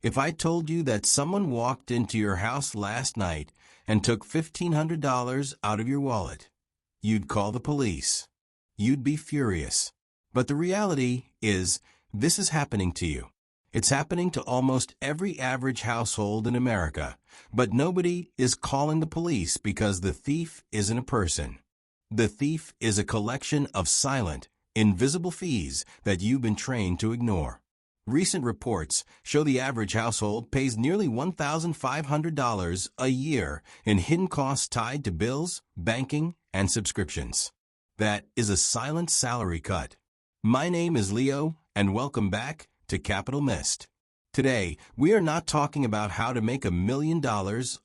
If I told you that someone walked into your house last night and took $1,500 out of your wallet, you'd call the police. You'd be furious. But the reality is, this is happening to you. It's happening to almost every average household in America, but nobody is calling the police because the thief isn't a person. The thief is a collection of silent, invisible fees that you've been trained to ignore. Recent reports show the average household pays nearly $1,500 a year in hidden costs tied to bills, banking, and subscriptions. That is a silent salary cut. My name is Leo, and welcome back to Capital Mist. Today, we are not talking about how to make $1 million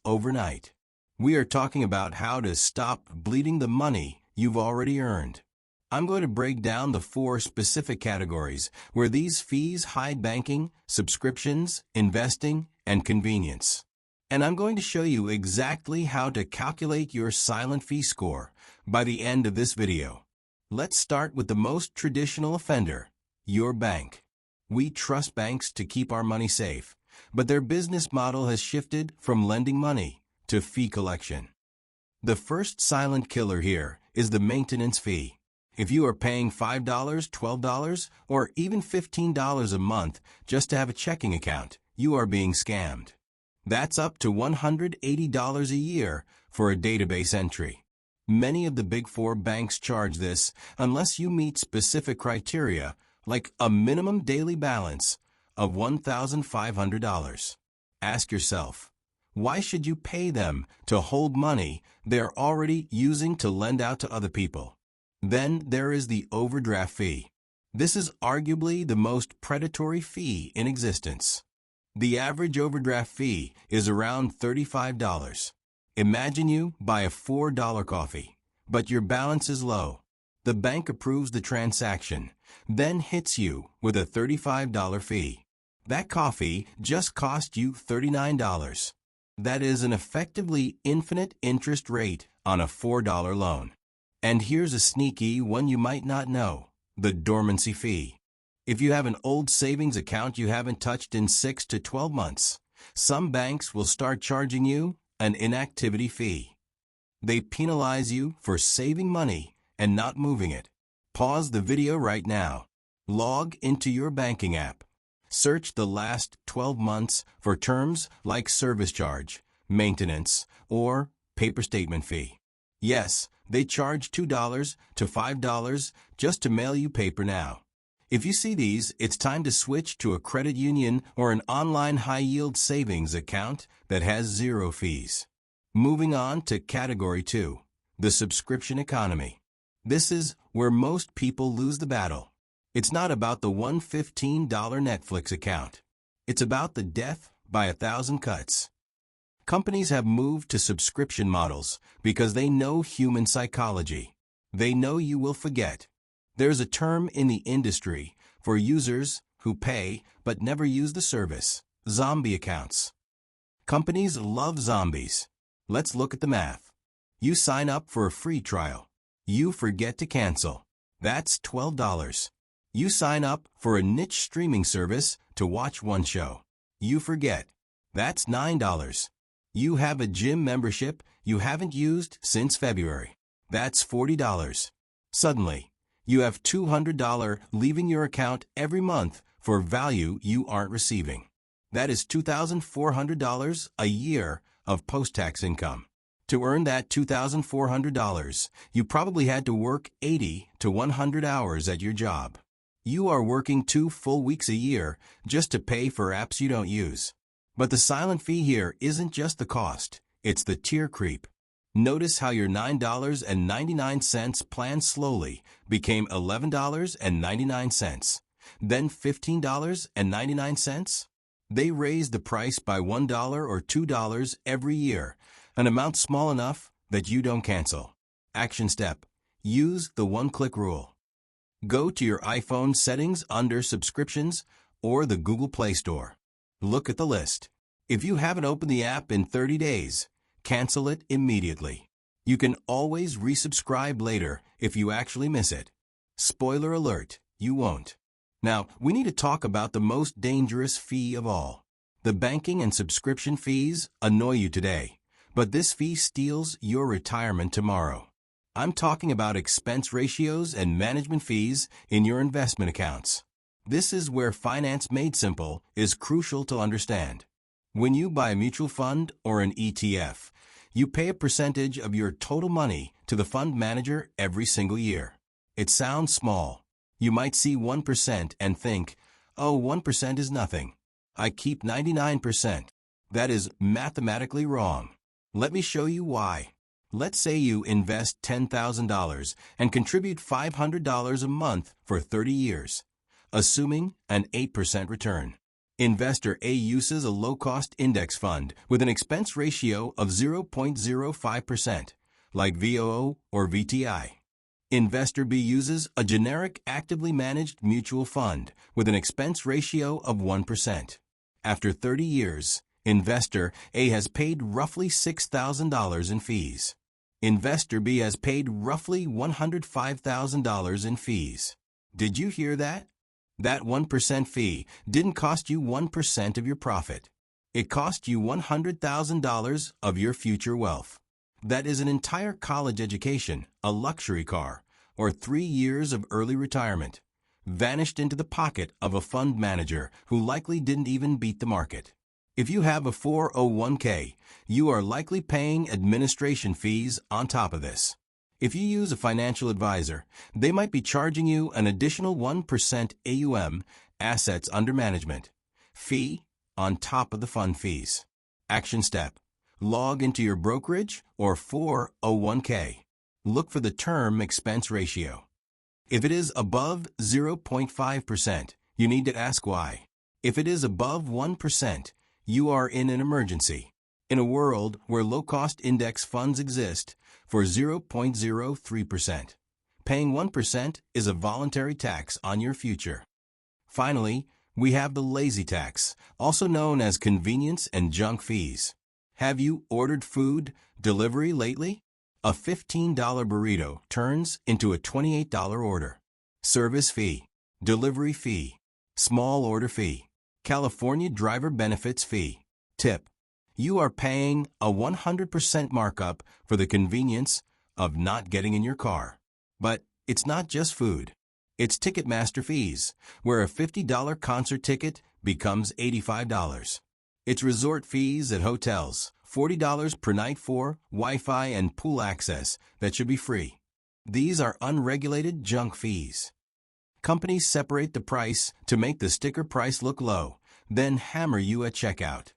overnight. We are talking about how to stop bleeding the money you've already earned. I'm going to break down the 4 specific categories where these fees hide banking, subscriptions, investing, and convenience. And I'm going to show you exactly how to calculate your silent fee score by the end of this video. Let's start with the most traditional offender, your bank. We trust banks to keep our money safe, but their business model has shifted from lending money to fee collection. The first silent killer here is the maintenance fee. If you are paying $5, $12, or even $15 a month just to have a checking account, you are being scammed. That's up to $180 a year for a database entry. Many of the Big 4 banks charge this unless you meet specific criteria, like a minimum daily balance of $1,500. Ask yourself, why should you pay them to hold money they're already using to lend out to other people? Then there is the overdraft fee. This is arguably the most predatory fee in existence. The average overdraft fee is around $35. Imagine you buy a $4 coffee, but your balance is low. The bank approves the transaction, then hits you with a $35 fee. That coffee just cost you $39. That is an effectively infinite interest rate on a $4 loan. And here's a sneaky one you might not know, the dormancy fee. If you have an old savings account you haven't touched in 6 to 12 months, some banks will start charging you an inactivity fee. They penalize you for saving money and not moving it. Pause the video right now. Log into your banking app. Search the last 12 months for terms like service charge, maintenance, or paper statement fee. Yes, they charge $2 to $5 just to mail you paper now. If you see these, it's time to switch to a credit union or an online high-yield savings account that has 0 fees. Moving on to Category 2, the subscription economy. This is where most people lose the battle. It's not about the $115 Netflix account. It's about the death by 1,000 cuts. Companies have moved to subscription models because they know human psychology. They know you will forget. There's a term in the industry for users who pay but never use the service: zombie accounts. Companies love zombies. Let's look at the math. You sign up for a free trial. You forget to cancel. That's $12. You sign up for a niche streaming service to watch one show. You forget. That's $9. You have a gym membership you haven't used since February. That's $40. Suddenly, you have $200 leaving your account every month for value you aren't receiving. That is $2,400 a year of post-tax income. To earn that $2,400, you probably had to work 80 to 100 hours at your job. You are working 2 full weeks a year just to pay for apps you don't use. But the silent fee here isn't just the cost, it's the tier creep. Notice how your $9.99 plan slowly became $11.99, then $15.99. They raised the price by $1 or $2 every year, an amount small enough that you don't cancel. Action step: use the one-click rule. Go to your iPhone settings under Subscriptions or the Google Play Store. Look at the list. If you haven't opened the app in 30 days, cancel it immediately. You can always resubscribe later if you actually miss it. Spoiler alert, you won't. Now, we need to talk about the most dangerous fee of all: The banking and subscription fees annoy you today, but this fee steals your retirement tomorrow. I'm talking about expense ratios and management fees in your investment accounts. This is where finance made simple is crucial to understand. When you buy a mutual fund or an ETF, you pay a percentage of your total money to the fund manager every single year. It sounds small. You might see 1% and think, oh, 1% is nothing. I keep 99%. That is mathematically wrong. Let me show you why. Let's say you invest $10,000 and contribute $500 a month for 30 years, assuming an 8% return. Investor A uses a low-cost index fund with an expense ratio of 0.05%, like VOO or VTI. Investor B uses a generic actively managed mutual fund with an expense ratio of 1%. After 30 years, Investor A has paid roughly $6,000 in fees. Investor B has paid roughly $105,000 in fees. Did you hear that? That 1% fee didn't cost you 1% of your profit. It cost you $100,000 of your future wealth. That is an entire college education, a luxury car, or 3 years of early retirement, vanished into the pocket of a fund manager who likely didn't even beat the market. If you have a 401k, you are likely paying administration fees on top of this. If you use a financial advisor, they might be charging you an additional 1% AUM, assets under management, fee on top of the fund fees. Action step: log into your brokerage or 401k. Look for the term expense ratio. If it is above 0.5%, you need to ask why. If it is above 1%, you are in an emergency. In a world where low-cost index funds exist for 0.03%, paying 1% is a voluntary tax on your future. Finally, we have the lazy tax, also known as convenience and junk fees. Have you ordered food delivery lately? A $15 burrito turns into a $28 order. Service fee, delivery fee, small order fee, California driver benefits fee, tip. You are paying a 100% markup for the convenience of not getting in your car. But it's not just food. It's Ticketmaster fees, where a $50 concert ticket becomes $85. It's resort fees at hotels, $40 per night for Wi-Fi and pool access that should be free. These are unregulated junk fees. Companies separate the price to make the sticker price look low, then hammer you at checkout.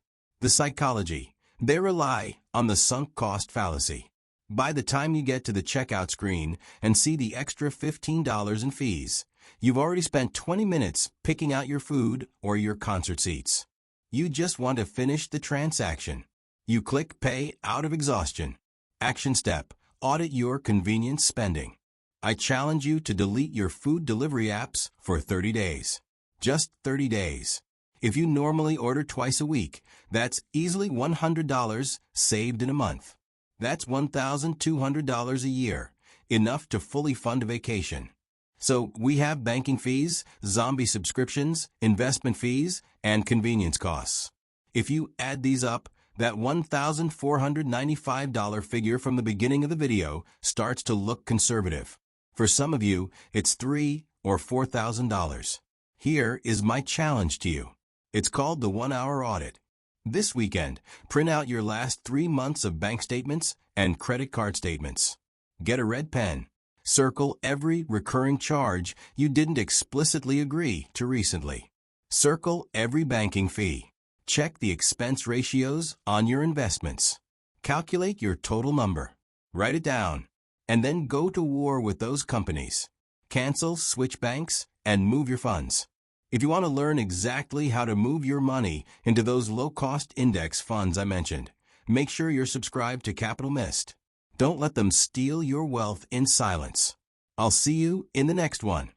The psychology: they rely on the sunk cost fallacy. By the time you get to the checkout screen and see the extra $15 in fees, you've already spent 20 minutes picking out your food or your concert seats. You just want to finish the transaction. You click pay out of exhaustion. Action step: audit your convenience spending. I challenge you to delete your food delivery apps for 30 days. Just 30 days. If you normally order twice a week, that's easily $100 saved in a month. That's $1,200 a year, enough to fully fund a vacation. So we have banking fees, zombie subscriptions, investment fees, and convenience costs. If you add these up, that $1,495 figure from the beginning of the video starts to look conservative. For some of you, it's $3,000 or $4,000. Here is my challenge to you. It's called the 1-hour audit. This weekend, print out your last 3 months of bank statements and credit card statements. Get a red pen. Circle every recurring charge you didn't explicitly agree to recently. Circle every banking fee. Check the expense ratios on your investments. Calculate your total number. Write it down. And then go to war with those companies. Cancel, switch banks, and move your funds. If you want to learn exactly how to move your money into those low-cost index funds I mentioned, make sure you're subscribed to Capital Mist. Don't let them steal your wealth in silence. I'll see you in the next one.